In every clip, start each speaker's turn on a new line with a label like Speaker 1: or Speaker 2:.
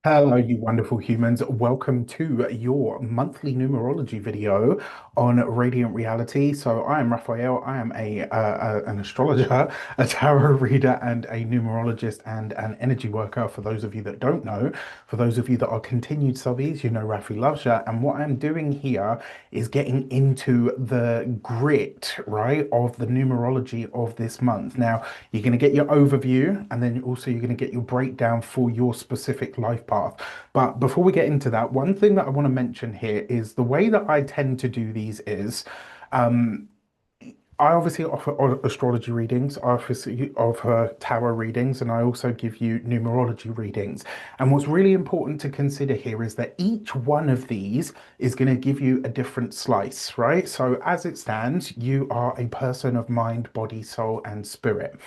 Speaker 1: Hello, you wonderful humans. Welcome to your monthly numerology video on Radiant Reality. So, I am Raphael. I am an astrologer, a tarot reader, and a numerologist and an energy worker. For those of you that don't know, for those of you that are continued subbies, you know Rafi loves you. And what I'm doing here is getting into the grit, right, of the numerology of this month. Now, you're going to get your overview, and then also you're going to get your breakdown for your specific life path. But before we get into that, one thing that I want to mention here is the way that I tend to do these is um, I obviously offer astrology readings, I offer tarot readings, and I also give you numerology readings. And what's really important to consider here is that each one of these is going to give you a different slice, right? So, as it stands, you are a person of mind, body, soul, and spirit.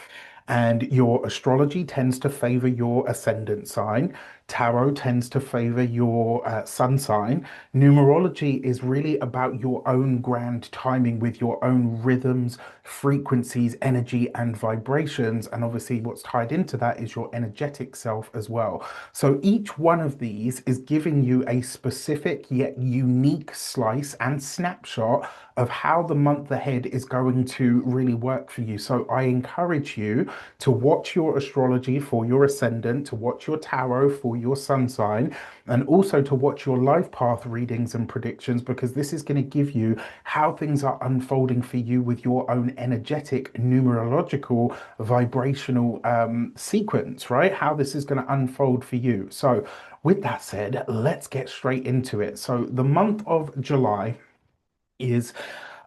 Speaker 1: And your astrology tends to favor your ascendant sign. Tarot tends to favor your sun sign. Numerology is really about your own grand timing with your own rhythms, frequencies, energy, and vibrations. And obviously, what's tied into that is your energetic self as well. So each one of these is giving you a specific yet unique slice and snapshot of how the month ahead is going to really work for you. So I encourage you to watch your astrology for your ascendant, to watch your tarot for your sun sign, and also to watch your life path readings and predictions, because this is going to give you how things are unfolding for you with your own energetic, numerological, vibrational sequence, right? How this is going to unfold for you. So, with that said, let's get straight into it. So, the month of July is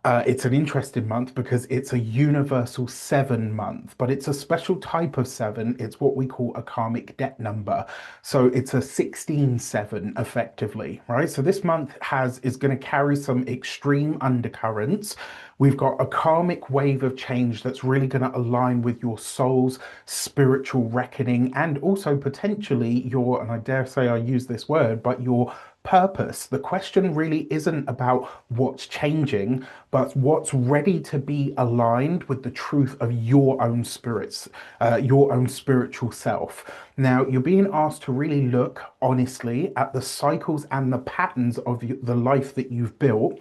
Speaker 1: it's an interesting month because it's a universal seven month, but it's a special type of seven. It's what we call a karmic debt number. So it's a 16/7 effectively, right? So this month has is going to carry some extreme undercurrents. We've got a karmic wave of change that's really going to align with your soul's spiritual reckoning and also potentially your, and I dare say I use this word, but your purpose. The question really isn't about what's changing, but what's ready to be aligned with the truth of your own spirits, your own spiritual self. Now, you're being asked to really look honestly at the cycles and the patterns of the life that you've built.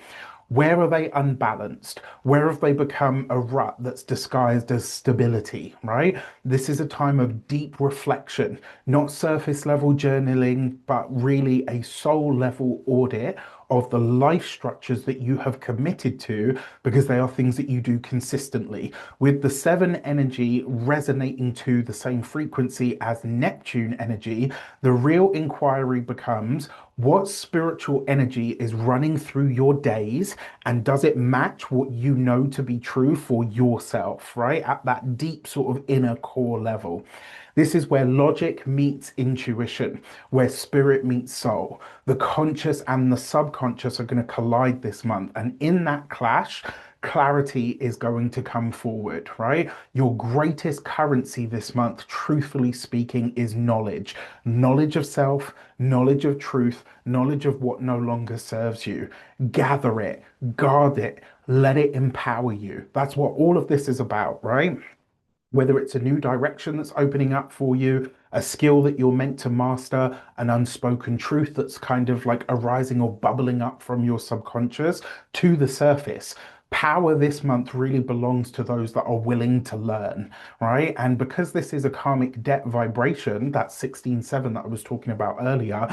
Speaker 1: Where are they unbalanced? Where have they become a rut that's disguised as stability, right? This is a time of deep reflection, not surface level journaling, but really a soul level audit of the life structures that you have committed to because they are things that you do consistently. With the seven energy resonating to the same frequency as Neptune energy, the real inquiry becomes what spiritual energy is running through your days and does it match what you know to be true for yourself, right? At that deep sort of inner core level. This is where logic meets intuition, where spirit meets soul. The conscious and the subconscious are going to collide this month. And in that clash, clarity is going to come forward, right? Your greatest currency this month, truthfully speaking, is knowledge. Knowledge of self, knowledge of truth, knowledge of what no longer serves you. Gather it, guard it, let it empower you. That's what all of this is about, right? Whether it's a new direction that's opening up for you, a skill that you're meant to master, an unspoken truth that's kind of like arising or bubbling up from your subconscious to the surface. Power this month really belongs to those that are willing to learn, right? And because this is a karmic debt vibration, that 16/7 that I was talking about earlier,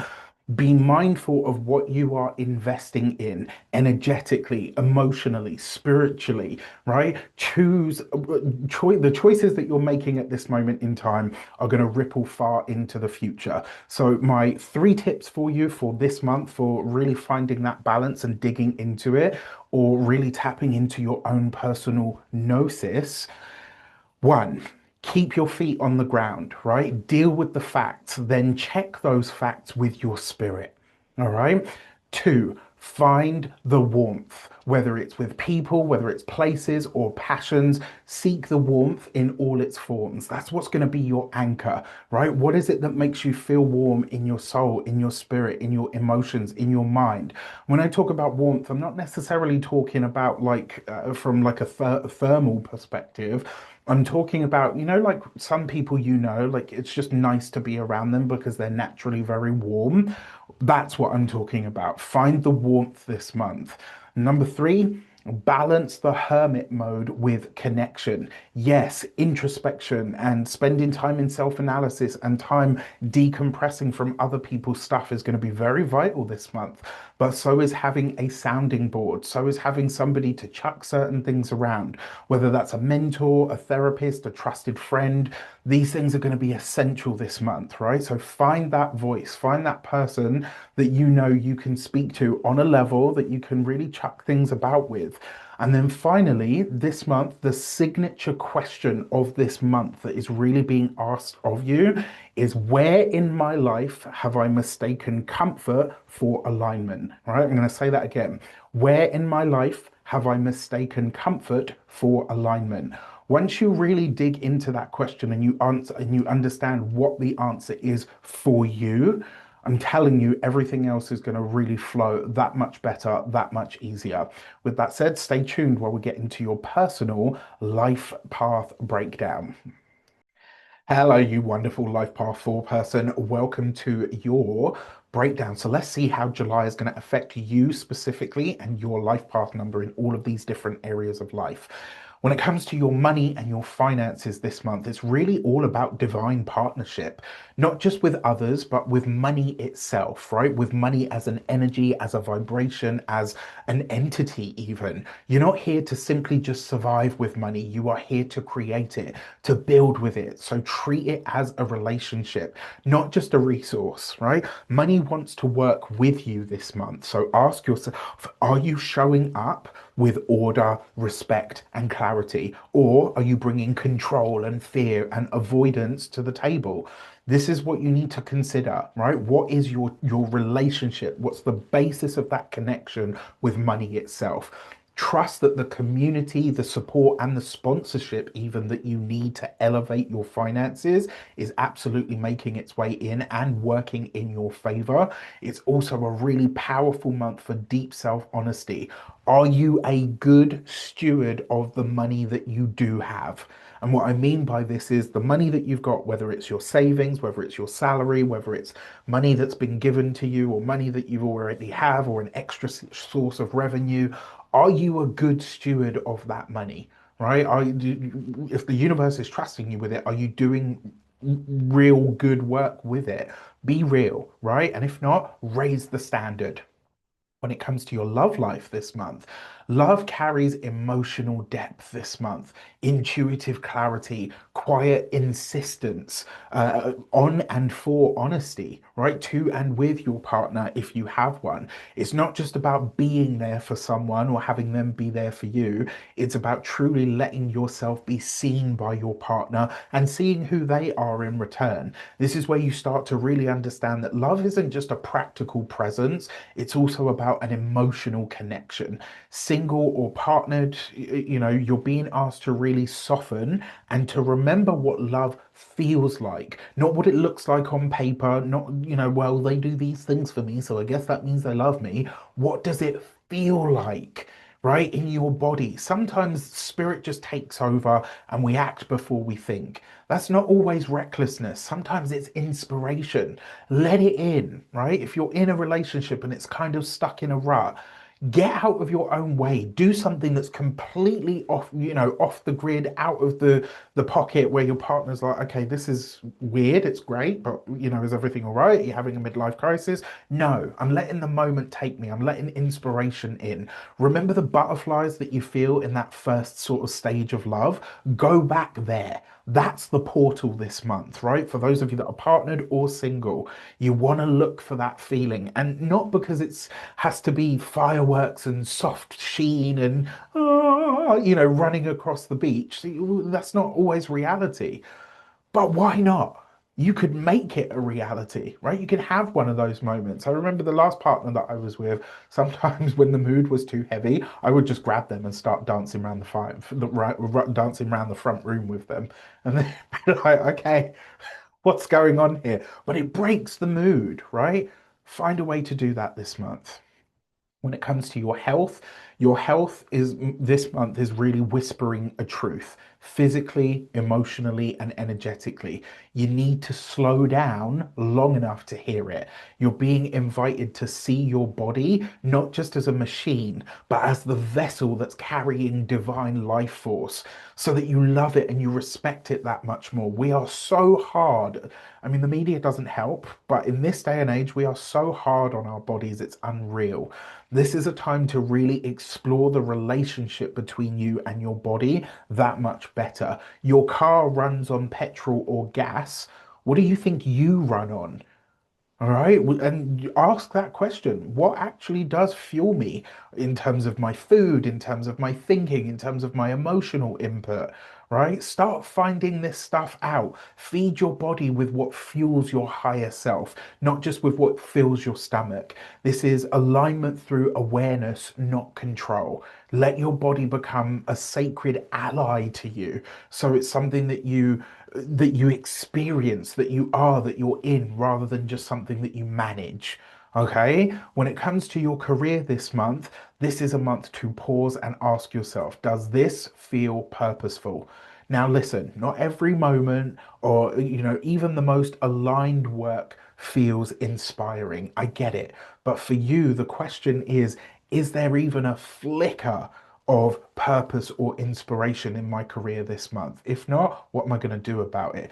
Speaker 1: be mindful of what you are investing in energetically, emotionally, spiritually, right? The choices that you're making at this moment in time are going to ripple far into the future. So, my three tips for you for this month for really finding that balance and digging into it, or really tapping into your own personal gnosis. One, keep your feet on the ground, right? Deal with the facts, then check those facts with your spirit. All right. Two, find the warmth, whether it's with people, whether it's places or passions. Seek the warmth in all its forms. That's what's going to be your anchor, right? What is it that makes you feel warm in your soul, in your spirit, in your emotions, in your mind? When I talk about warmth, I'm not necessarily talking about like from like a thermal perspective. I'm talking about, like some people, like it's just nice to be around them because they're naturally very warm. That's what I'm talking about. Find the warmth this month. Number three, balance the hermit mode with connection. Yes, introspection and spending time in self-analysis and time decompressing from other people's stuff is going to be very vital this month. But so is having a sounding board. So is having somebody to chuck certain things around, whether that's a mentor, a therapist, a trusted friend. These things are going to be essential this month, right? So find that voice, find that person that you know you can speak to on a level that you can really chuck things about with. And then finally, this month, the signature question of this month that is really being asked of you is, where in my life have I mistaken comfort for alignment? All right, I'm going to say that again. Where in my life have I mistaken comfort for alignment? Once you really dig into that question and you answer and you understand what the answer is for you, I'm telling you, everything else is going to really flow that much better, that much easier. With that said, stay tuned while we get into your personal life path breakdown. Hello, you wonderful Life Path 4 person. Welcome to your breakdown. So let's see how July is going to affect you specifically and your life path number in all of these different areas of life. When it comes to your money and your finances this month, it's really all about divine partnership, not just with others, but with money itself, right? With money as an energy, as a vibration, as an entity, even. You're not here to simply just survive with money. You are here to create it, to build with it. So treat it as a relationship, not just a resource, right? Money wants to work with you this month. So ask yourself, are you showing up with order, respect, and clarity? Or are you bringing control and fear and avoidance to the table? This is what you need to consider, right? What is your relationship? What's the basis of that connection with money itself? Trust that the community, the support, and the sponsorship, even that you need to elevate your finances, is absolutely making its way in and working in your favor. It's also a really powerful month for deep self honesty. Are you a good steward of the money that you do have? And what I mean by this is the money that you've got, whether it's your savings, whether it's your salary, whether it's money that's been given to you, or money that you already have, or an extra source of revenue. Are you a good steward of that money? Right? If the universe is trusting you with it, are you doing real good work with it? Be real, right? And if not, raise the standard. When it comes to your love life this month, love carries emotional depth this month, intuitive clarity, quiet insistence, on and for honesty, right? To and with your partner if you have one. It's not just about being there for someone or having them be there for you. It's about truly letting yourself be seen by your partner and seeing who they are in return. This is where you start to really understand that love isn't just a practical presence, it's also about an emotional connection. Single or partnered, you're being asked to really soften and to remember what love feels like, not what it looks like on paper, not, well, they do these things for me, so I guess that means they love me. What does it feel like? Right in your body. Sometimes spirit just takes over and we act before we think. That's not always recklessness. Sometimes it's inspiration. Let it in, right? If you're in a relationship and it's kind of stuck in a rut, get out of your own way. Do something that's completely off, off the grid, out of the pocket where your partner's like, okay, this is weird, it's great, but is everything all right? Are you having a midlife crisis? No, I'm letting the moment take me. I'm letting inspiration in. Remember the butterflies that you feel in that first sort of stage of love? Go back there. That's the portal this month, right? For those of you that are partnered or single, you want to look for that feeling, and not because it's has to be fireworks and soft sheen and running across the beach. That's not always reality. But why not? You could make it a reality, right? You can have one of those moments. I remember the last partner that I was with, sometimes when the mood was too heavy, I would just grab them and start dancing around the fire, dancing around the front room with them. And then be like, okay, what's going on here? But it breaks the mood, right? Find a way to do that this month. When it comes to your health is this month is really whispering a truth. physically, emotionally, and energetically. You need to slow down long enough to hear it. You're being invited to see your body not just as a machine, but as the vessel that's carrying divine life force so that you love it and you respect it that much more. We are so hard. I mean, the media doesn't help, but in this day and age, we are so hard on our bodies, it's unreal. This is a time to really explore the relationship between you and your body that much better. Your car runs on petrol or gas. What do you think you run on? All right. And you ask that question. What actually does fuel me in terms of my food, in terms of my thinking, in terms of my emotional input? Right? Start finding this stuff out. Feed your body with what fuels your higher self, not just with what fills your stomach. This is alignment through awareness, not control. Let your body become a sacred ally to you. So it's something that you experience, that you are, that you're in, rather than just something that you manage. Okay? When it comes to your career this month, this is a month to pause and ask yourself, does this feel purposeful? Now, listen, not every moment or, even the most aligned work feels inspiring. I get it. But for you, the question is there even a flicker of purpose or inspiration in my career this month? If not, what am I going to do about it?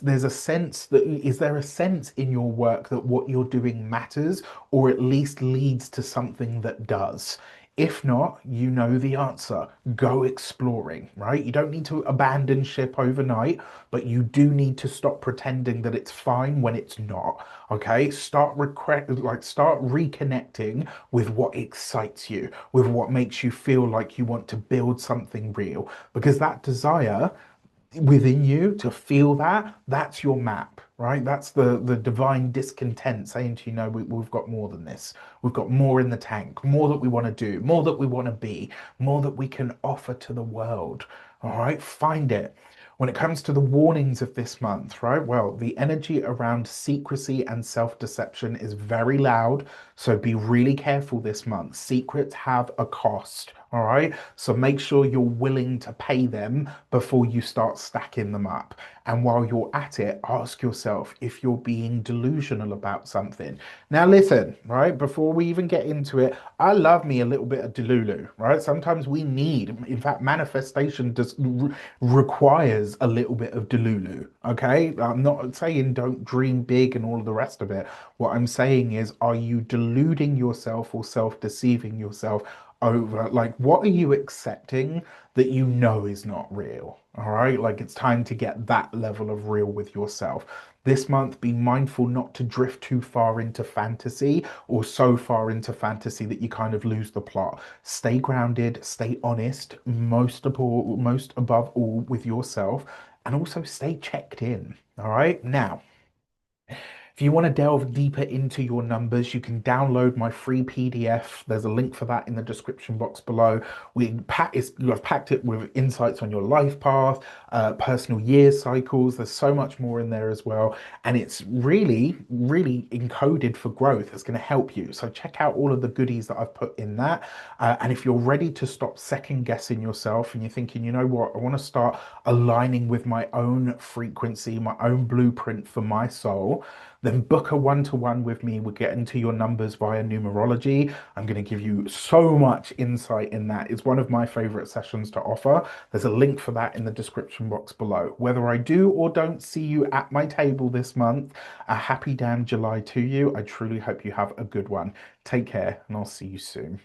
Speaker 1: There's a sense that is there a sense in your work that what you're doing matters or at least leads to something that does? If not, you know the answer. Go exploring, right? You don't need to abandon ship overnight, but you do need to stop pretending that it's fine when it's not. Okay? Start reconnecting with what excites you, with what makes you feel like you want to build something real. Because that desire within you to feel that's your map, right? That's the divine discontent saying to you, no, we've got more than this. We've got more in the tank, more that we want to do, more that we want to be, more that we can offer to the world. All right, find it. When it comes to the warnings of this month, right? Well, the energy around secrecy and self-deception is very loud, so be really careful this month. Secrets have a cost, all right? So make sure you're willing to pay them before you start stacking them up. And while you're at it, ask yourself if you're being delusional about something. Now, listen, right? Before we even get into it, I love me a little bit of delulu, right? Sometimes we need, in fact, manifestation does requires a little bit of delulu, okay? I'm not saying don't dream big and all of the rest of it. What I'm saying is, are you deluding yourself or self-deceiving yourself over, like, what are you accepting that you know is not real? All right, like it's time to get that level of real with yourself. This month, be mindful not to drift too far into fantasy or so far into fantasy that you kind of lose the plot. Stay grounded, stay honest, most above all with yourself, and also stay checked in. All right, now. If you want to delve deeper into your numbers, you can download my free PDF. There's a link for that in the description box below. I've packed it with insights on your life path, personal year cycles. There's so much more in there as well. And it's really, really encoded for growth. It's going to help you. So check out all of the goodies that I've put in that. And if you're ready to stop second guessing yourself and you're thinking, you know what, I want to start aligning with my own frequency, my own blueprint for my soul, then book a one-to-one with me. We'll get into your numbers via numerology. I'm going to give you so much insight in that. It's one of my favorite sessions to offer. There's a link for that in the description box below. Whether I do or don't see you at my table this month, a happy damn July to you. I truly hope you have a good one. Take care, and I'll see you soon.